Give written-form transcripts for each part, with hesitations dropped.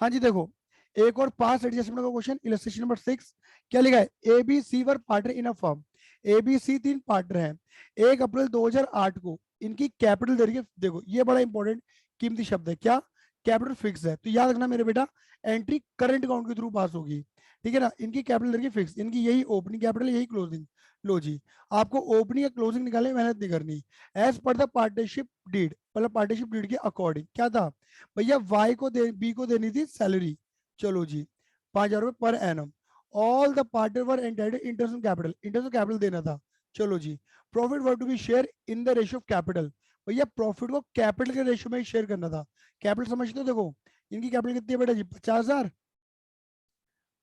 हाँ जी देखो, एक और पास एडजस्टमेंट का क्वेश्चन, इलस्ट्रेशन नंबर 6। क्या लिखा है? A B C were partner in a firm. A B C तीन पार्टनर हैं। 1 अप्रैल 2008 को इनकी कैपिटल दे रही है। देखो ये बड़ा इंपॉर्टेंट कीमती शब्द है, क्या? कैपिटल फिक्स है, तो याद रखना मेरे बेटा, एंट्री करंट अकाउंट के थ्रू पास होगी। ठीक है ना? इनकी कैपिटल दे रही है फिक्स, इनकी यही ओपनिंग कैपिटल, यही क्लोजिंग। लो जी, आपको ओपनिंग या क्लोजिंग निकालने में मेहनत नहीं करनी। As per the partnership deed, मतलब पार्टनरशिप डीड के अकॉर्डिंग क्या था भैया? वाई को दे, बी को देनी थी सैलरी। चलो जी, 5,000 रुपए per annum. All the partner were entitled interest capital, interest capital देना था। चलो जी, profit were to be share in the ratio of capital. भैया प्रॉफिट को कैपिटल के रेशियो में शेयर करना था। कैपिटल समझते हो? देखो इनकी कैपिटल कितनी है बेटा जी? 50,000,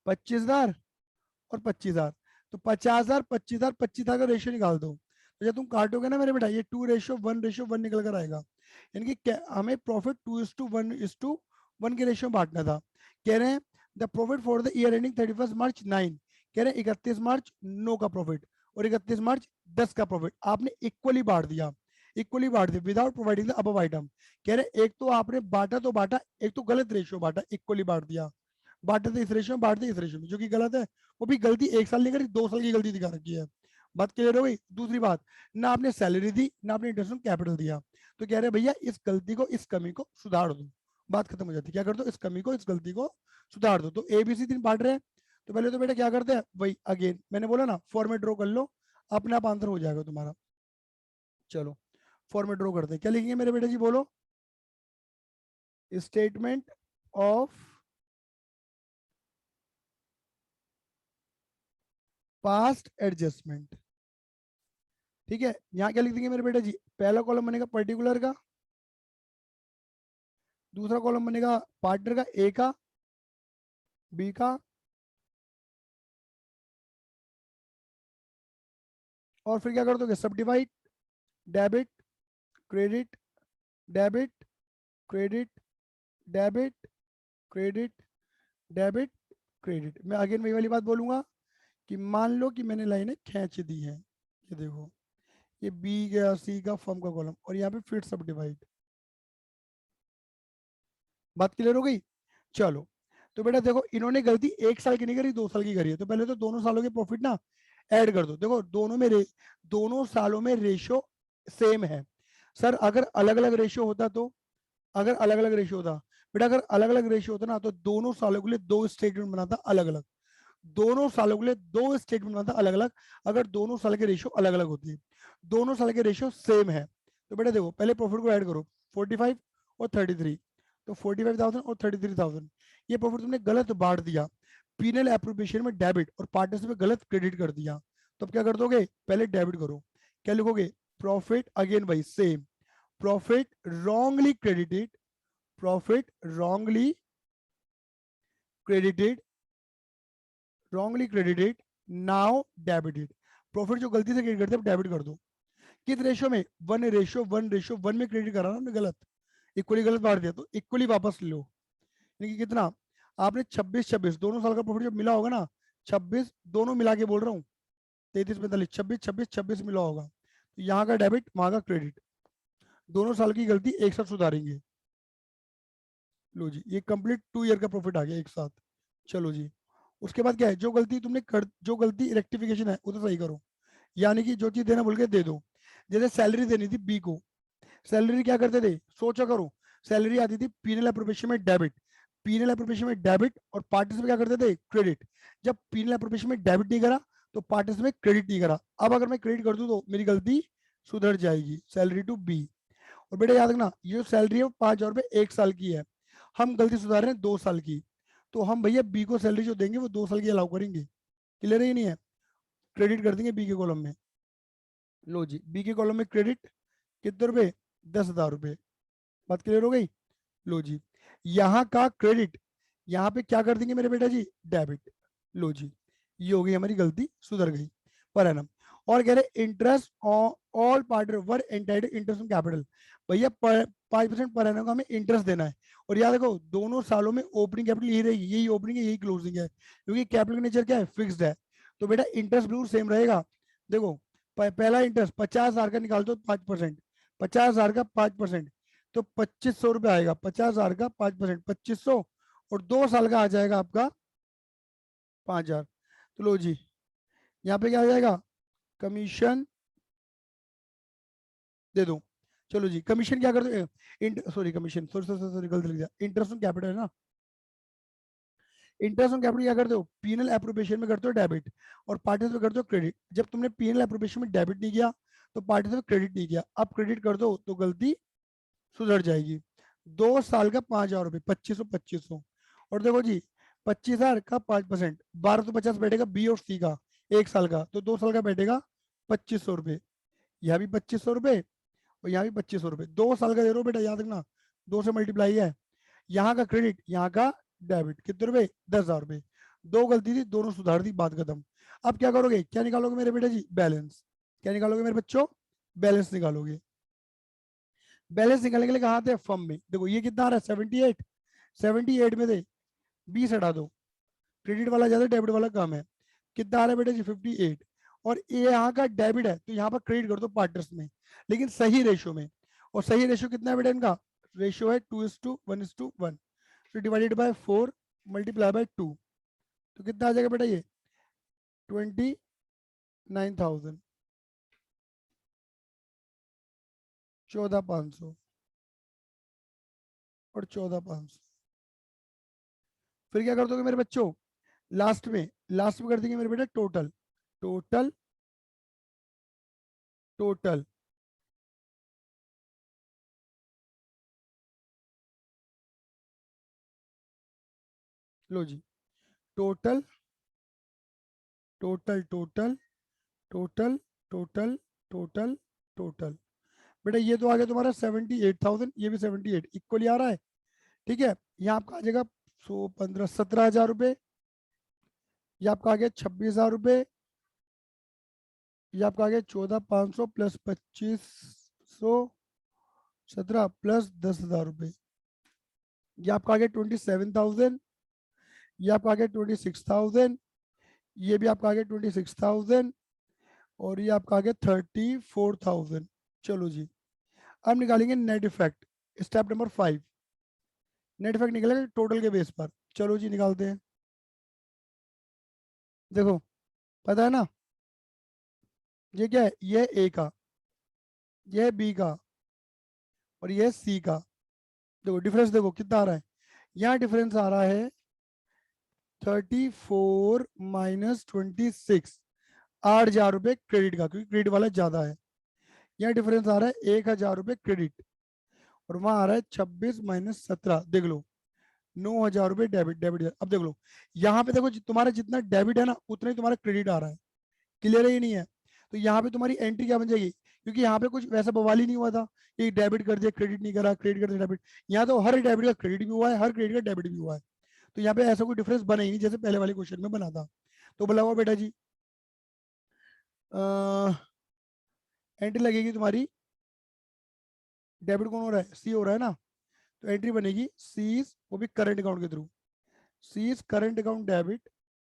25,000 और 25,000। तो 50,000, 25,000, 25,000 का रेशियो निकाल दो। तो जब तुम काटोगे ना मेरे बेटा, ये 2:1:1 निकल कर आएगा। इनकी हमें प्रॉफिट 2:1:1 के रेशियो में बांटना था। कह रहे हैं the profit for the year ending 31 मार्च 9। कह रहे हैं 31 मार्च 9 का प्रॉफिट और 31 मार्च 10 का प्रॉफिट आपने इक्वली बांट दिया। इक्वली बांट दिया without providing the above item. कह रहे एक तो आपने बांटा तो बांटा, एक तो गलत रेशियो बांटा, इक्वली बांट दिया। बांटे थे इस रेशियो में, बांटते इस रेशियो में, जो कि गलत है। वो भी गलती 1 साल नहीं करी, 2 साल की गलती दिखा रखी है। बात क्लियर हो गई? दूसरी बात, ना आपने सैलरी दी, ना आपने इंटरेस्ट कैपिटल दिया। तो कह रहे भैया इस गलती को, इस कमी को सुधार दो। बात खत्म हो जाती है। क्या कर दो? इस कमी को, इस गलती को सुधार दो। तो एबीसी 3 बांट रहे हैं, तो पहले तो बेटा क्या करते हैं वही, अगेन मैंने बोला ना, फॉर्मेट ड्रॉ कर लो, अपने आप आंसर हो जाएगा तुम्हारा। चलो फॉर्मेट ड्रॉ करते हैं। क्या लिखेंगे मेरे बेटा जी? बोलो। Statement of past adjustment. ठीक है, यहाँ क्या लिख देंगे मेरे बेटा जी? पहला कॉलम बनेगा पर्टिकुलर का, दूसरा कॉलम बनेगा पार्टनर का, ए का, बी का, और फिर क्या कर दोगे? सब divide, debit, credit, debit, credit, debit, credit, debit, credit. मैं अगेन वही वाली बात बोलूंगा कि मान लो कि मैंने लाइनें खींच दी हैं। ये देखो, ये बी गया, सी का, फर्म का कॉलम, और यहाँ पे फिर सब डिवाइड। बात क्लियर हो गई? चलो, तो बेटा देखो इन्होंने गलती 1 साल की नहीं करी, 2 साल की करी है। तो पहले तो दोनों सालों के प्रॉफिट ना ऐड कर दो। देखो दोनों सालों में रेशियो सेम है। सर अगर अलग अलग रेशियो होता तो, अगर अलग अलग रेशियो होता बेटा, अगर अलग अलग रेशियो होता ना, तो दोनों सालों के लिए 2 स्टेटमेंट बनाता अलग अलग। दोनों सालों के लिए 2 स्टेटमेंट बनाता अलग अलग, अगर दोनों साल के रेशियो अलग अलग होती है। दोनों साल के रेशियो सेम है, तो बेटा देखो पहले प्रॉफिट को ऐड करो, 45 और 33। तो 45,000 और 33,000, ये प्रॉफिट तुमने गलत बांट दिया। पीनल एप्रोप्रिएशन में डेबिट और पार्टनरशिप में गलत क्रेडिट कर दिया। तो अब क्या कर दोगे? पहले डेबिट करो। क्या लिखोगे? प्रॉफिट, अगेन भाई same, profit wrongly credited, profit wrongly credited, wrongly credited, now debited. Profit जो गलती से क्रेडिट करते हैं डेबिट कर दो। किस रेशियो में? 1:1:1 में क्रेडिट करा ना हमने, गलत, इक्वली गलत बांट दिया, तो इक्वली वापस लो। यानी कि कितना? आपने 26-26 दोनों साल का प्रॉफिट जब मिला होगा ना, 26 दोनों मिला के बोल रहा हूँ, 33-45, 26-26-26 मिला होगा, तो यहाँ का डेबिट, वहां का क्रेडिट, दोनों साल की गलती एक साथ सुधारेंगे। लो जी, ये कंप्लीट 2 ईयर का प्रॉफिट आ गया एक साथ। चलो जी, उसके बाद क्या है? जो गलती तुमने कर, जो गलती रेक्टिफिकेशन है उसे सही करो। यानी कि जो चीज देना भूल गए दे दो। जैसे सैलरी देनी थी बी को, सैलरी क्या करते थे? सोचा करो, सैलरी आती थी पीनल एप्रोप्रिएशन में डेबिट, पीनल एप्रोप्रिएशन में डेबिट, और पार्टनर्स में क्या करते थे? क्रेडिट। जब पीनल एप्रोप्रिएशन में डेबिट नहीं करा, तो पार्टनर्स में क्रेडिट नहीं करा। अब अगर मैं क्रेडिट कर दूं तो मेरी गलती सुधर जाएगी, सैलरी टू बी। और बेटा याद रखना, ये जो सैलरी है वो 5,000 रुपये 1 साल की है, हम गलती सुधार रहे हैं 2 साल की। तो हम भैया बी को सैलरी जो देंगे वो 2 साल की अलाउ करेंगे। क्लियर है? ये नहीं है? क्रेडिट कर देंगे बी के कॉलम में। लो जी, बी के कॉलम में क्रेडिट कितने रुपए? 10,000 रुपये। बात क्लियर हो गई? लो जी, यहाँ का क्रेडिट यहाँ पे क्या कर देंगे मेरे बेटा जी? डेबिट। लो जी, ये हो गई हमारी गलती, सुधर गई। पर एनम, और कह रहे interest all partner were entitled interest on capital. भैया 5% पर एनम का हमें इंटरेस्ट देना है। और याद रखो दोनों सालों में ओपनिंग कैपिटल यही रहेगी, यही ओपनिंग है यही क्लोजिंग है, क्योंकि कैपिटल का नेचर क्या है? फिक्स्ड है। तो बेटा इंटरेस्ट बिल्कुल सेम रहेगा। देखो पहला इंटरेस्ट 50,000 का निकाल दो 5%, 50,000 का 5%, तो 2,500 रुपये आएगा। 50,000 का 5%, 2,500, और 2 साल का आ जाएगा आपका 5,000। तो लो जी, यहाँ पे क्या आ जाएगा, कमीशन दे दो। चलो जी, कमीशन क्या कर दो, sorry commission, sorry sorry sorry गलत लिख दिया, इंटरेस्ट ऑन कैपिटल है ना। इंटरेस्ट ऑन कैपिटल क्या करते हो, पीएनएल एप्रोप्रिएशन में करते हो डेबिट, और पार्टी में करते हो क्रेडिट। जब तुमने पीएनएल एप्रोप्रिएशन में डेबिट नहीं किया तो पार्टी में क्रेडिट नहीं किया, अब क्रेडिट कर दो तो गलती सुधर जाएगी। 2 साल का 5,000 रुपये, 2500 और देखो जी 25,000 का 5%, 1250 बैठेगा बी और सी का 1 साल का, तो 2 साल का बैठेगा 2500 रुपये। यहाँ भी 2500 रुपये और यहाँ भी 2500 रुपये, 2 साल का दे रहे हो बेटा, याद रखना 2 से मल्टीप्लाई है। यहाँ का क्रेडिट, यहाँ का डेबिट, कितने रुपए, 10,000 रुपये। दो गलती थी, दोनों सुधार दी, बात खत्म। अब क्या करोगे, क्या निकालोगे मेरे बेटा जी, बैलेंस। क्या निकालोगे मेरे बच्चों, बैलेंस निकालोगे। बैलेंस निकालने के लिए कहाँ थे, फर्म में। देखो ये कितना आ रहा है, 78, 78 में थे 20 हटा दो, क्रेडिट वाला ज्यादा डेबिट वाला कम है। कितना आ रहा है बेटा जी, 58। और ये यहाँ का डेबिट है तो यहाँ पर क्रेडिट कर दो पार्टनर्स में, लेकिन सही रेशियो में। और सही रेशियो कितना है बेटा इनका, रेशियो है 2:1:1, तो डिवाइडेड बाय 4 मल्टीप्लाई बाय 2, तो कितना आ जाएगा बेटा ये 29,000, 14,500 और 14,500। फिर क्या कर दोगे मेरे बच्चों, लास्ट में कर देंगे मेरे बेटा टोटल, टोटल टोटल लो जी, total total total total total total total. बेटा ये तो आ गया तुम्हारा 78,000, ये भी 78 इक्वली आ रहा है। ठीक है, यहाँ आपका आ जाएगा 115 17,000 रुपये, ये आपका आ गया 26,000 रुपये, ये आपका आ गया 14,500 प्लस 2,517 प्लस 10,000 रुपये, ये आपका आ गया 27,000, ये आपका आ गया 26,000, ये भी आपका आ गया 26,000 और ये आपका आ गया 34,000। चलो जी, अब निकालेंगे net effect, step number 5। Net effect निकलेगा टोटल के बेस पर। चलो जी निकालते हैं। देखो पता है ना, ये क्या है, ये ए का, ये है बी का और ये है सी का। देखो डिफरेंस देखो कितना आ रहा है, यहाँ डिफरेंस आ रहा है 34 माइनस 26, 8,000 रुपये क्रेडिट का, क्योंकि क्रेडिट वाला ज्यादा है। यहाँ डिफरेंस आ रहा है 1,000 रुपये क्रेडिट, और वहां आ रहा है 26 - 17, देख लो 9,000 रुपये डेबिट, डेबिट। अब देख लो यहाँ पे देखो तुम्हारा जितना डेबिट है ना उतना ही तुम्हारा क्रेडिट आ रहा है, क्लियर है ही नहीं है। तो यहाँ पे तुम्हारी एंट्री क्या बन जाएगी, क्योंकि यहाँ पे कुछ वैसा बवाल ही नहीं हुआ था कि डेबिट कर दिया क्रेडिट नहीं करा, क्रेडिट कर दिया डेबिट। यहाँ तो हर डेबिट का क्रेडिट भी हुआ है, हर क्रेडिट का डेबिट भी हुआ है। तो यहाँ पे ऐसा कोई डिफरेंस बना ही नहीं जैसे पहले वाले क्वेश्चन में बना था। तो बोला हुआ बेटा जी एंट्री लगेगी तुम्हारी, डेबिट कौन हो रहा है, सी हो रहा है ना, तो एंट्री बनेगी सीज, वो भी करंट अकाउंट के through, C's current account debit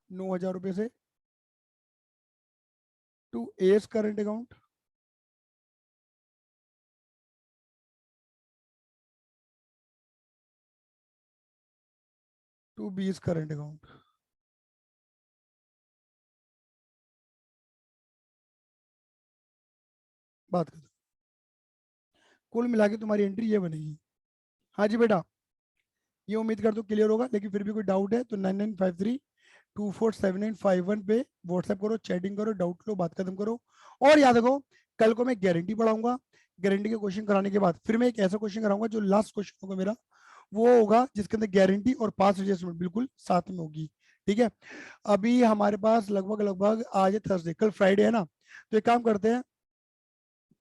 9,000 रुपये से to A's current account, to B's current account. बात कर, कुल मिला के तुम्हारी एंट्री ये बनेगी। हाँ जी बेटा, ये उम्मीद करता हूँ क्लियर होगा, लेकिन फिर भी कोई डाउट है तो 9953247951 पे व्हाट्सएप करो, चैटिंग करो, डाउट लो, बात खत्म करो। और याद रखो कल को मैं गारंटी पढ़ाऊंगा, गारंटी के क्वेश्चन कराने के बाद फिर मैं एक ऐसा क्वेश्चन कराऊंगा जो लास्ट क्वेश्चन होगा मेरा, वो होगा जिसके अंदर गारंटी और पास एडजस्टमेंट बिल्कुल साथ में होगी। ठीक है, अभी हमारे पास लगभग लगभग आज है थर्सडे, कल फ्राइडे है ना, तो एक काम करते हैं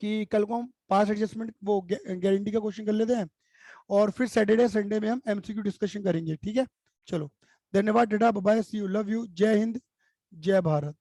कि कल को हम पास एडजस्टमेंट वो गारंटी का क्वेश्चन कर लेते हैं, और फिर सैटरडे संडे में हम एमसीक्यू डिस्कशन करेंगे। ठीक है, चलो धन्यवाद, tata bye, see you, love you, जय हिंद, जय भारत।